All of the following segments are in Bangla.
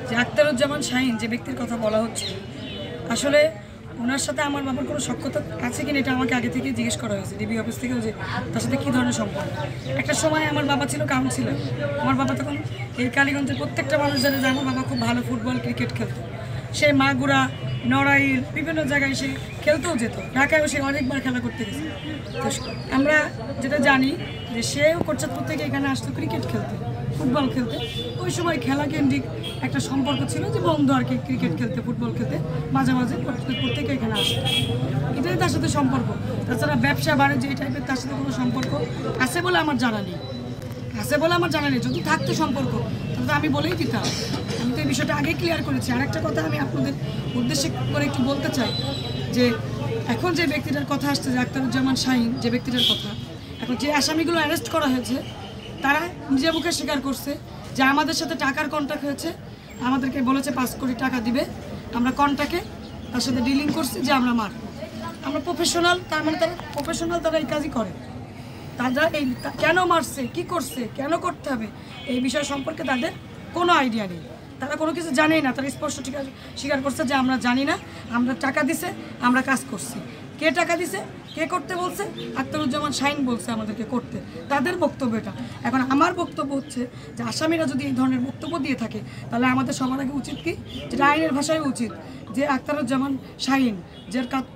যে আখতারুজ্জামান শাহীন যে ব্যক্তির কথা বলা হচ্ছে, আসলে ওনার সাথে আমার বাবার কোনো সখ্যতা আছে কিনা এটা আমাকে আগে থেকে জিজ্ঞেস করা হয়েছে ডিবি অফিস থেকেও, যে তার সাথে কী ধরনের সম্পর্ক। একটা সময় আমার বাবা ছিল কাউন্সিলর। আমার বাবা তখন এই কালীগঞ্জের প্রত্যেকটা মানুষ জানে যে আমার বাবা খুব ভালো ফুটবল ক্রিকেট খেলতো। সে মাগুরা, নড়াইল বিভিন্ন জায়গায় সে খেলতেও যেত। ঢাকায়ও সে অনেকবার খেলা করতে গেছে। তো আমরা যেটা জানি যে সেও কোটচাঁদপুর থেকে এখানে আসতো ক্রিকেট খেলতে, ফুটবল খেলতে। ওই সময় খেলা কেন্দ্রিক একটা সম্পর্ক ছিল, যে বন্ধু আর কি, ক্রিকেট খেলতে ফুটবল খেলতে মাঝে মাঝে কোটচাঁদপুর থেকে এখানে আসতো। এটাই তার সাথে সম্পর্ক। তাছাড়া ব্যবসা বাণিজ্য এই টাইপের তার সাথে কোনো সম্পর্ক আছে বলে আমার জানা নেই। যদি থাকতো সম্পর্ক তাহলে আমি বলেই দিতাম। আমি তো এই বিষয়টা আগেই ক্লিয়ার করেছি। আরেকটা কথা আমি আপনাদের উদ্দেশ্যে করে একটু বলতে চাই, যে এখন যে ব্যক্তিটার কথা আসছে, যে আখতারুজ্জামান শাহীন যে ব্যক্তিটার কথা, এখন যে আসামিগুলো অ্যারেস্ট করা হয়েছে তারা নিজের মুখে স্বীকার করছে যে আমাদের সাথে টাকার কন্ট্রাক্ট হয়েছে, আমাদেরকে বলেছে 5 কোটি টাকা দিবে, আমরা কন্ট্রাক্টে তার সাথে ডিলিং করছি যে আমরা প্রফেশনাল। তার মানে তারা প্রফেশনাল, তারা এই কাজই করে। তারা এই কেন মারছে, কি করছে, কেন করতে হবে এই বিষয় সম্পর্কে তাদের কোনো আইডিয়া নেই। তারা কোনো কিছু জানেই না। তারা স্পষ্ট স্বীকার করছে যে আমরা জানি না, আমরা টাকা দিছে, আমরা কাজ করছি। কে টাকা দিছে, কে করতে বলছে? আখতারুজ্জামান শাহীন বলছে আমাদেরকে করতে। তাদের বক্তব্য এটা। এখন আমার বক্তব্য হচ্ছে যে আসামিরা যদি এই ধরনের বক্তব্য দিয়ে থাকে, তাহলে আমাদের সবার আগে উচিত কি, যেটা আইনের ভাষায় উচিত, যে আখতারুজ্জামান শাহীন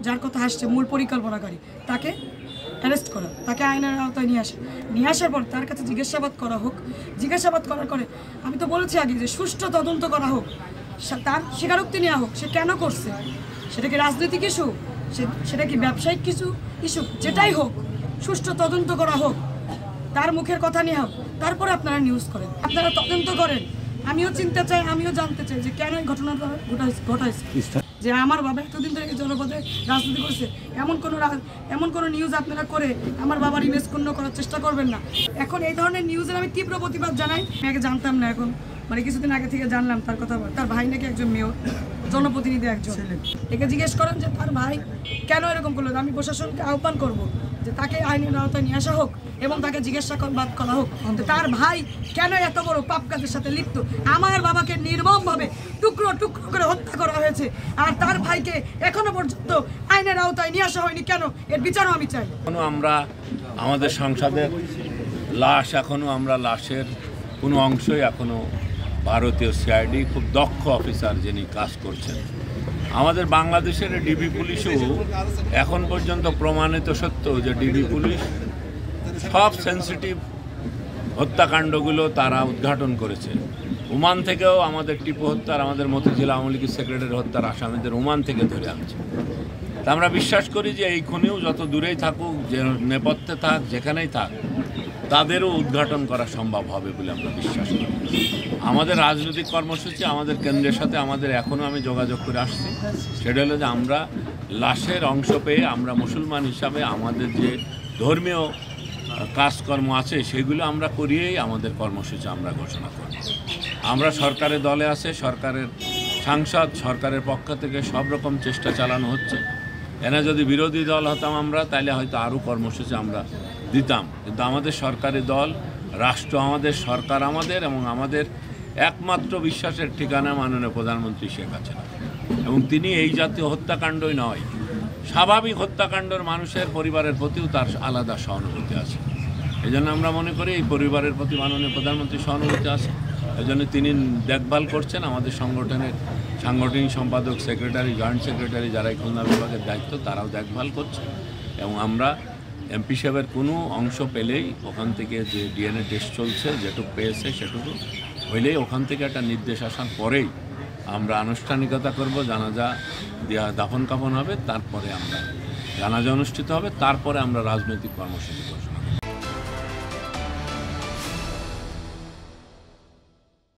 যার কথা আসছে মূল পরিকল্পনাকারী, তাকে অ্যারেস্ট করা, তাকে আইনের আওতায় নিয়ে আসার পর তার কাছে জিজ্ঞাসাবাদ করা হোক। জিজ্ঞাসাবাদ করার পরে আমি তো বলেছি আগে যে সুষ্ঠু তদন্ত করা হোক, তার স্বীকারোক্তি নেওয়া হোক, সে কেন করছে। সেটা কি রাজনৈতিক ইস্যু, সেটা কি ব্যবসায়িক কিছু ইস্যু, যেটাই হোক সুষ্ঠু তদন্ত করা হোক, তার মুখের কথা নিয়ে হোক। তারপরে আপনারা নিউজ করেন, আপনারা তদন্ত করেন। আমিও চিনতে চাই, আমিও জানতে চাই যে কেন এই ঘটনাটা ঘটাইছে। যে আমার বাবা এতদিন ধরে জনপদে রাজনীতি করছে, এমন কোনো নিউজ আপনারা করে আমার বাবার ইমেজ ক্ষুণ্ণ করার চেষ্টা করবেন না। এখন এই ধরনের নিউজের আমি তীব্র প্রতিবাদ জানাই। আমি আগে জানতাম না, এখন মানে কিছুদিন আগে থেকে জানলাম তার কথা। তার ভাই নাকি একজন মেয়র, জনপ্রতিনিধি একজন। একে জিজ্ঞেস করেন যে তার ভাই কেন এরকম করলো। আমি প্রশাসনকে আহ্বান করব যে তাকে আইনের আওতায় নিয়ে আসা হোক এবং তাকে জিজ্ঞাসাবাদ করা হোক তার ভাই কেন এত বড় পাপ কাজের সাথে লিপ্ত। আমার বাবাকে নির্মমভাবে টুকরো টুকরো করে হত্যা করা হয়েছে, আর তার ভাইকে এখনো পর্যন্ত আইনের আওতায় নিয়ে আসা হয়নি কেন, এর বিচারও আমি চাই। আমরা আমাদের সংসদের আমরা লাশের কোনো অংশই এখনো ভারতীয় সিআইডি খুব দক্ষ অফিসার যিনি কাজ করছেন। আমাদের বাংলাদেশের ডিবি পুলিশও এখন পর্যন্ত প্রমাণিত সত্য যে ডিবি পুলিশ সব সেন্সিটিভ হত্যাকাণ্ডগুলো তারা উদ্ঘাটন করেছে। ওমান থেকেও আমাদের টিপু হত্যার, আমাদের মতিঝিল আওয়ামী লীগের সেক্রেটারি হত্যার আসামিদের ওমান থেকে ধরে আনছে। তা আমরা বিশ্বাস করি যে এই খুনেও যত দূরেই থাকুক, যে নেপথ্যে থাক, যেখানেই থাক, তাদেরও উদ্ঘাটন করা সম্ভব হবে বলে আমরা বিশ্বাস করি। আমাদের রাজনৈতিক কর্মসূচি, আমাদের কেন্দ্রের সাথে এখনও আমি যোগাযোগ করে আসছি। সেটা হলো যে আমরা লাশের অংশ পেয়ে আমরা মুসলমান হিসাবে আমাদের যে ধর্মীয় কাজকর্ম আছে সেগুলো আমরা করিয়েই আমাদের কর্মসূচি আমরা ঘোষণা করি। আমরা সরকারের দলে আছে, সরকারের সাংসদ, সরকারের পক্ষ থেকে সব রকম চেষ্টা চালানো হচ্ছে। এনে যদি বিরোধী দল হতাম আমরা, তাহলে হয়তো আরও কর্মসূচি আমরা দিতাম। কিন্তু আমাদের সরকারি দল, রাষ্ট্র আমাদের, সরকার আমাদের, এবং আমাদের একমাত্র বিশ্বাসের ঠিকানা মাননীয় প্রধানমন্ত্রী শেখ হাসিনা। এবং তিনি এই জাতীয় হত্যাকাণ্ডই নয়, স্বাভাবিক হত্যাকাণ্ডের মানুষের পরিবারের প্রতিও তার আলাদা সহানুভূতি আছে। এই জন্য আমরা মনে করি এই পরিবারের প্রতি মাননীয় প্রধানমন্ত্রীর সহানুভূতি আছে। এই জন্য তিনি দেখভাল করছেন। আমাদের সংগঠনের সাংগঠনিক সম্পাদক, সেক্রেটারি, জয়েন্ট সেক্রেটারি যারা এই খুলনা বিভাগের দায়িত্ব, তারাও দেখভাল করছে। এবং আমরা এমপি সাহেবের কোনো অংশ পেলেই ওখান থেকে যে ডিএনএ টেস্ট চলছে, যেটুকু পেয়েছে সেটুকু হইলেই ওখান থেকে একটা নির্দেশ আসার পরেই আমরা আনুষ্ঠানিকতা করব। জানাজা দেওয়া, দাফন কাফন হবে, তারপরে আমরা জানাজা অনুষ্ঠিত হবে, তারপরে আমরা রাজনৈতিক কর্মসূচি ঘোষণা